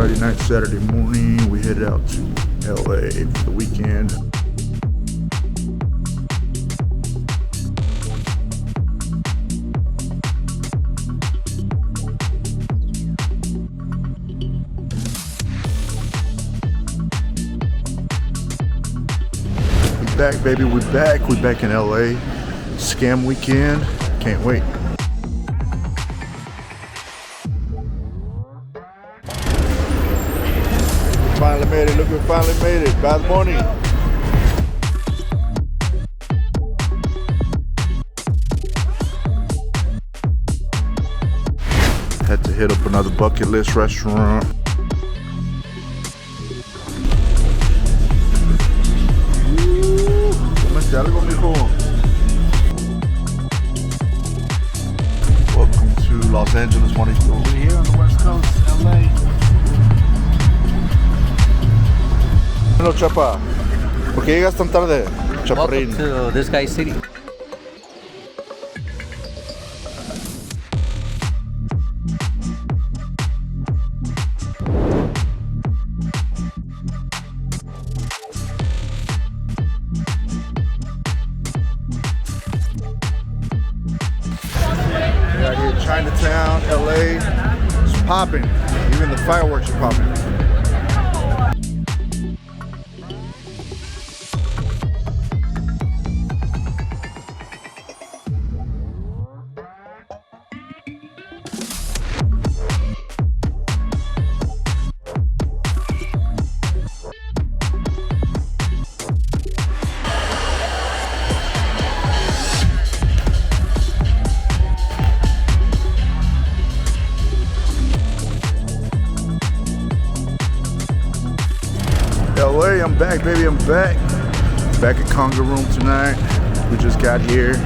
Friday night, Saturday morning. We headed out to LA for the weekend. We back, baby. We back. We back in LA. Skam weekend. Can't wait. Finally made it. Look, we finally made it. Bad morning. Had to hit up another bucket list restaurant. Welcome to Los Angeles, Juanito. We're here on the West Coast, LA. Hello, Chapa. ¿Por qué llegas tan tarde, Chaparrín? Welcome to this guy's city. We're out here in Chinatown, LA. It's popping. Even the fireworks are popping. LA, I'm back, baby, I'm back. Back at CongaRoom tonight. We just got here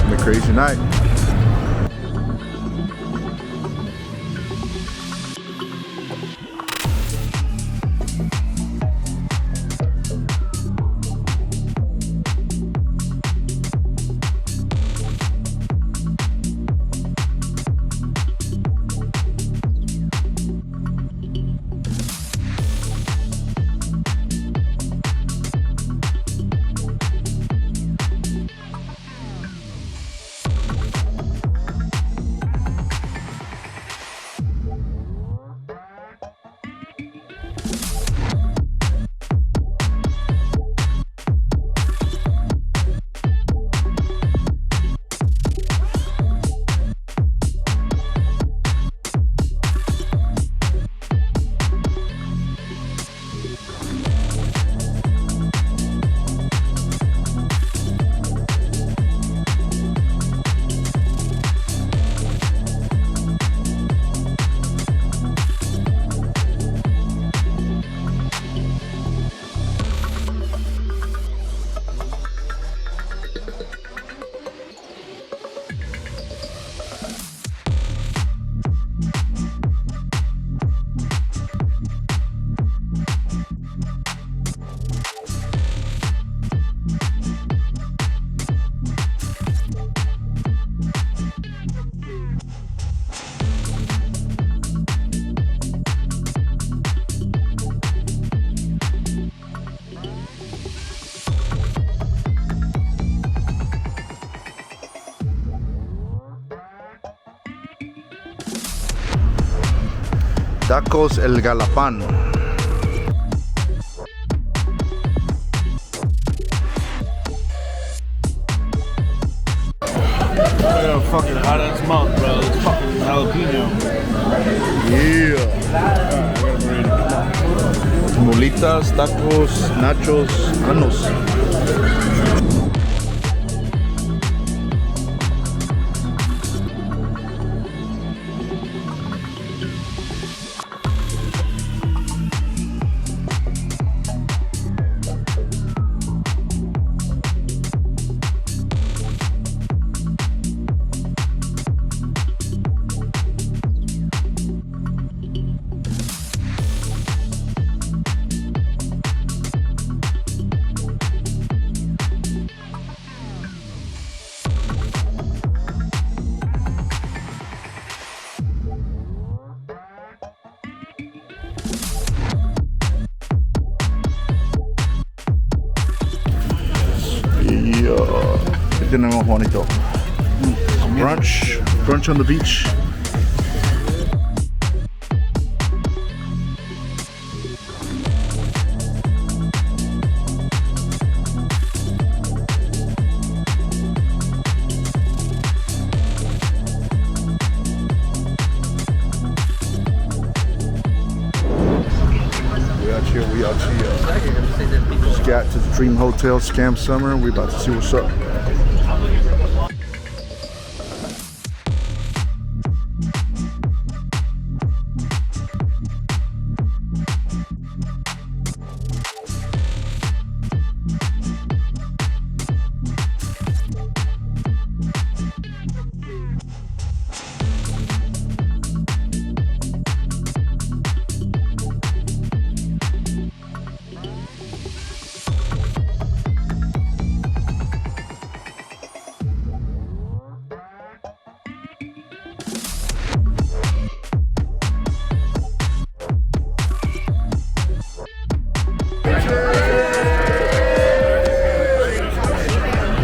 on a crazy night. Tacos El Galapán. Yeah, fucking hot as mouth, bro. It's fucking jalapeno. Yeah. Molitas, tacos, nachos, anos. tenemos, Juanito? Brunch on the beach. We out here. Just got to the Dream Hotel, Skam Summer. We about to see what's up.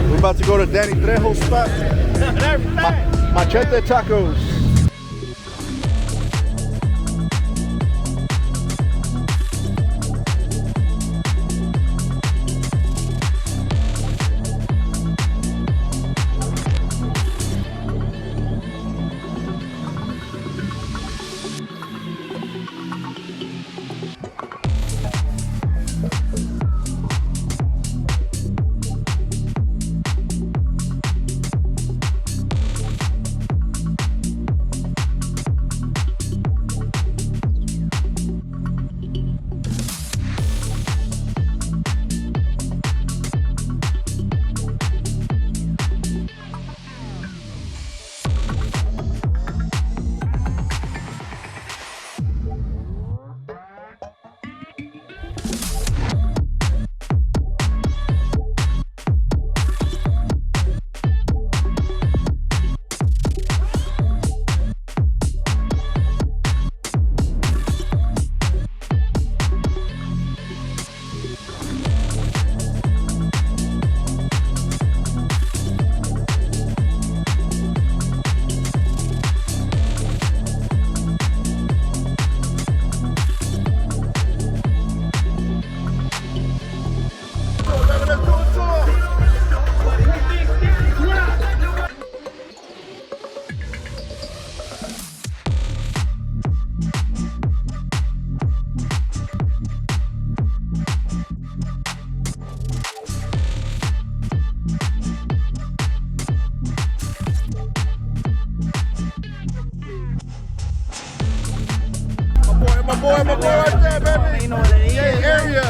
We're about to go to Danny Trejo's spot. Machete Tacos. My boy right there, baby. Yeah, area.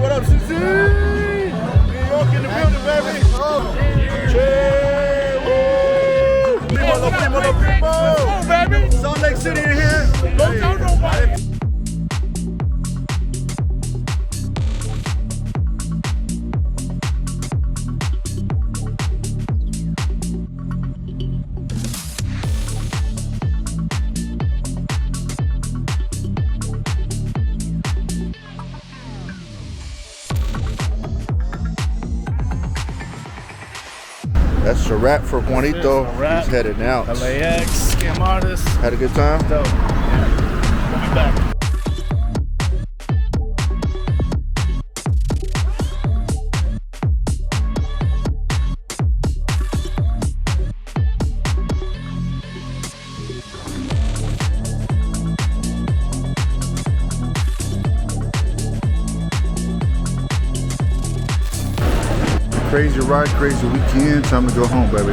What up, CC? New York in the building, baby. Oh, cheer, woo! Primo, baby. Salt Lake City in here. Don't tell nobody. That's a wrap for Juanito. He's headed out. LAX, Skam Artist. Had a good time? Dope. Yeah. We'll be back. Crazy ride, crazy weekend. Time to go home, baby.